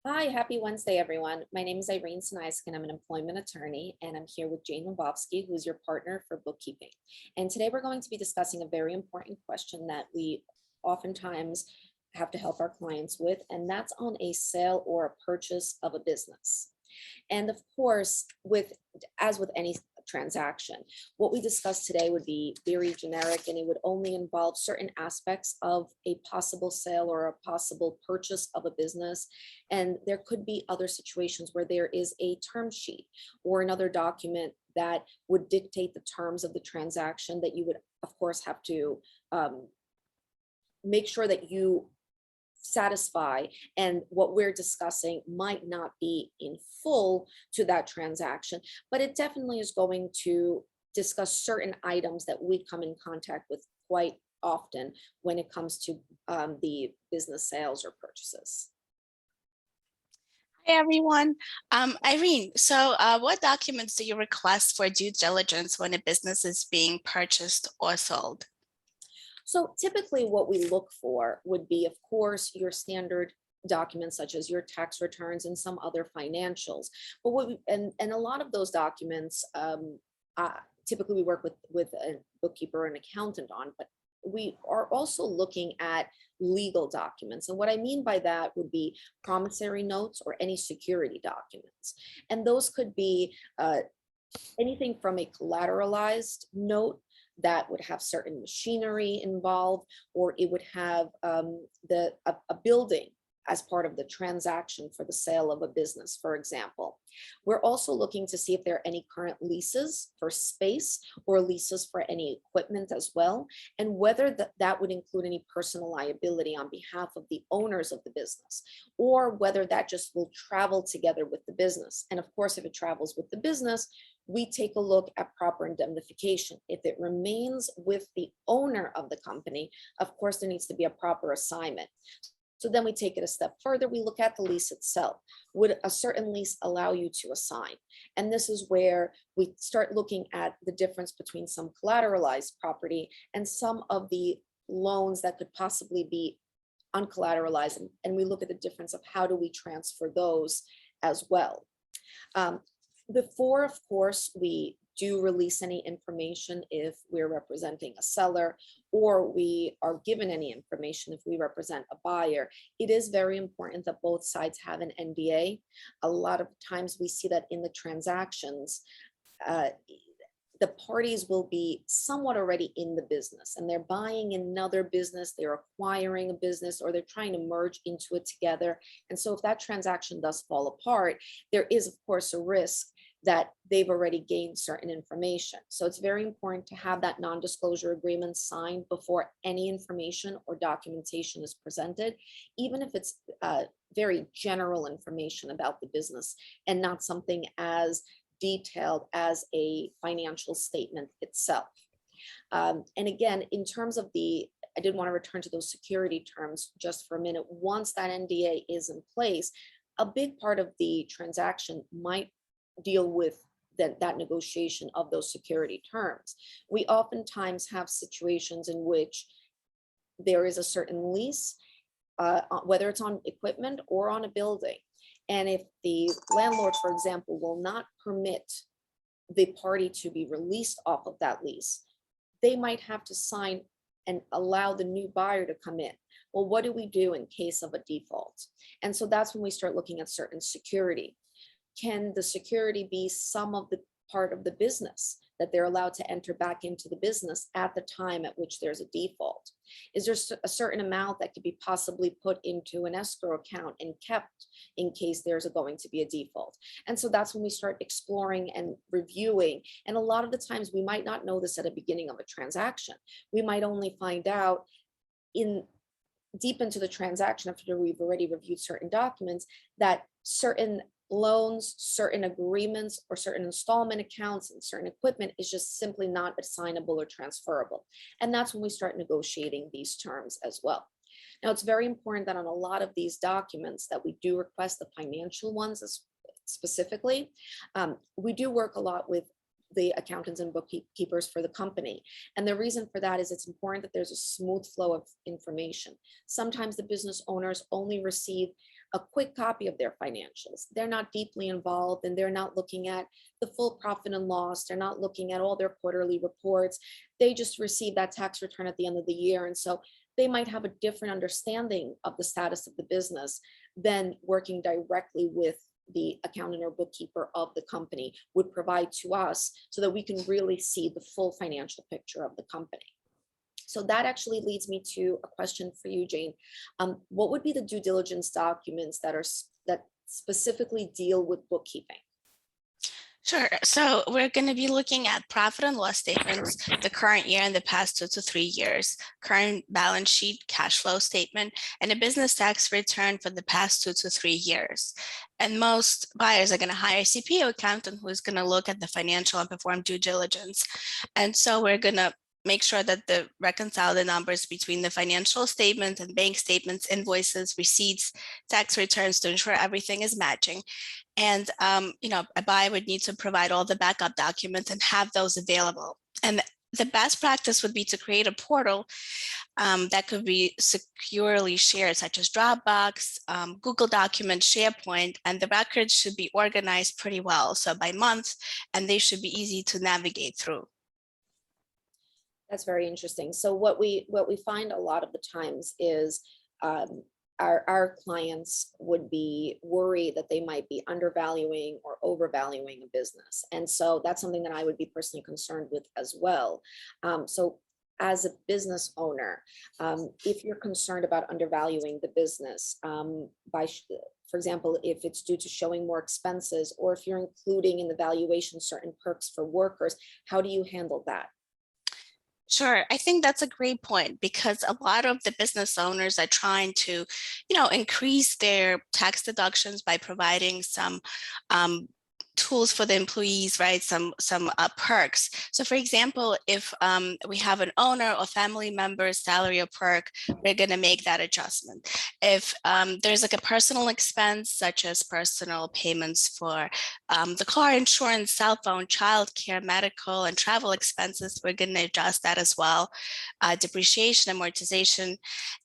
Hi, happy Wednesday, everyone. My name is Irene and I'm an employment attorney, and I'm here with Jane Lebowski, who's your partner for bookkeeping. And today we're going to be discussing a very important question that we oftentimes have to help our clients with, and that's on a sale or a purchase of a business. And of course, as with any transaction, what we discussed today would be very generic and it would only involve certain aspects of a possible sale or a possible purchase of a business. And there could be other situations where there is a term sheet or another document that would dictate the terms of the transaction that you would, of course, have to make sure that you satisfy, and what we're discussing might not be in full to that transaction, but it definitely is going to discuss certain items that we come in contact with quite often when it comes to the business sales or purchases. Hi, everyone. Irene, so what documents do you request for due diligence when a business is being purchased or sold? So typically what we look for would be, of course, your standard documents such as your tax returns and some other financials. But and a lot of those documents, typically we work with a bookkeeper or an accountant on, but we are also looking at legal documents. And what I mean by that would be promissory notes or any security documents. And those could be anything from a collateralized note that would have certain machinery involved, or it would have a building as part of the transaction for the sale of a business, for example. We're also looking to see if there are any current leases for space or leases for any equipment as well, and whether that would include any personal liability on behalf of the owners of the business, or whether that just will travel together with the business. And of course, if it travels with the business, we take a look at proper indemnification. If it remains with the owner of the company, of course, there needs to be a proper assignment. So then we take it a step further. We look at the lease itself. Would a certain lease allow you to assign? And this is where we start looking at the difference between some collateralized property and some of the loans that could possibly be uncollateralized. And we look at the difference of how do we transfer those as well. Before, of course, we do release any information if we're representing a seller, or we are given any information if we represent a buyer, it is very important that both sides have an NDA. A lot of times we see that in the transactions, the parties will be somewhat already in the business and they're buying another business, they're acquiring a business, or they're trying to merge into it together. And so if that transaction does fall apart, there is, of course, a risk that they've already gained certain information. So it's very important to have that non-disclosure agreement signed before any information or documentation is presented, even if it's very general information about the business and not something as detailed as a financial statement itself. And again, in terms of I did want to return to those security terms just for a minute. Once that NDA is in place, a big part of the transaction might deal with that negotiation of those security terms. We oftentimes have situations in which there is a certain lease, whether it's on equipment or on a building. And if the landlord, for example, will not permit the party to be released off of that lease, they might have to sign and allow the new buyer to come in. Well, what do we do in case of a default? And so that's when we start looking at certain security. Can the security be some of the part of the business that they're allowed to enter back into the business at the time at which there's a default? Is there a certain amount that could be possibly put into an escrow account and kept in case there's going to be a default? And so that's when we start exploring and reviewing. And a lot of the times we might not know this at the beginning of a transaction. We might only find out deep into the transaction after we've already reviewed certain documents that certain loans, certain agreements, or certain installment accounts and certain equipment is just simply not assignable or transferable. And that's when we start negotiating these terms as well. Now, it's very important that on a lot of these documents that we do request, the financial ones specifically, we do work a lot with the accountants and bookkeepers for the company. And the reason for that is it's important that there's a smooth flow of information. Sometimes the business owners only receive a quick copy of their financials. They're not deeply involved, and they're not looking at the full profit and loss. They're not looking at all their quarterly reports. They just receive that tax return at the end of the year. And so they might have a different understanding of the status of the business than working directly with the accountant or bookkeeper of the company would provide to us, so that we can really see the full financial picture of the company. So that actually leads me to a question for you, Jane. What would be the due diligence documents that specifically deal with bookkeeping? Sure. So we're going to be looking at profit and loss statements, the current year and the past 2 to 3 years, current balance sheet, cash flow statement, and a business tax return for the past 2 to 3 years. And most buyers are going to hire a CPA accountant who is going to look at the financial and perform due diligence. And so we're going to make sure that the reconcile the numbers between the financial statements and bank statements, invoices, receipts, tax returns to ensure everything is matching. And a buyer would need to provide all the backup documents and have those available. And the best practice would be to create a portal that could be securely shared, such as Dropbox, Google Documents, SharePoint, and the records should be organized pretty well. So by month, and they should be easy to navigate through. That's very interesting. So what we find a lot of the times is our clients would be worried that they might be undervaluing or overvaluing a business. And so that's something that I would be personally concerned with as well. So as a business owner, if you're concerned about undervaluing the business for example, if it's due to showing more expenses, or if you're including in the valuation certain perks for workers, how do you handle that? Sure. I think that's a great point, because a lot of the business owners are trying to, increase their tax deductions by providing some tools for the employees, right? Some perks. So for example, if we have an owner or family member's salary or perk, we're going to make that adjustment. If there's like a personal expense, such as personal payments for the car insurance, cell phone, childcare, medical, and travel expenses, we're going to adjust that as well. Depreciation, amortization,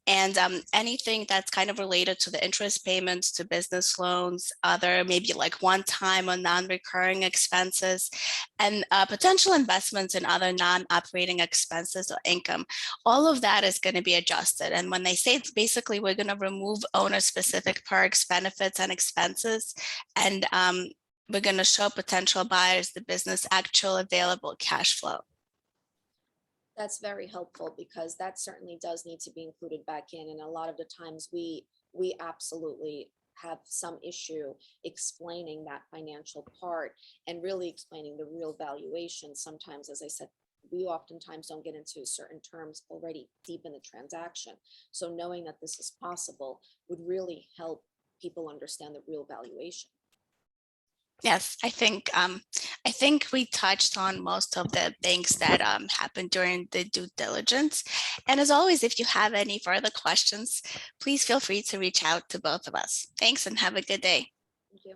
and anything that's kind of related to the interest payments, to business loans, other maybe like one-time or non-recurring expenses, and potential investments in other non-operating expenses or income. All of that is going to be adjusted. And when they say it's basically, we're going to remove owner-specific perks, benefits, and expenses, and we're going to show potential buyers the business actual available cash flow. That's very helpful, because that certainly does need to be included back in. And a lot of the times we absolutely have some issue explaining that financial part and really explaining the real valuation. Sometimes, as I said, we oftentimes don't get into certain terms already deep in the transaction. So knowing that this is possible would really help people understand the real valuation. Yes, I think we touched on most of the things that happened during the due diligence. And as always, if you have any further questions, please feel free to reach out to both of us. Thanks, and have a good day. Thank you.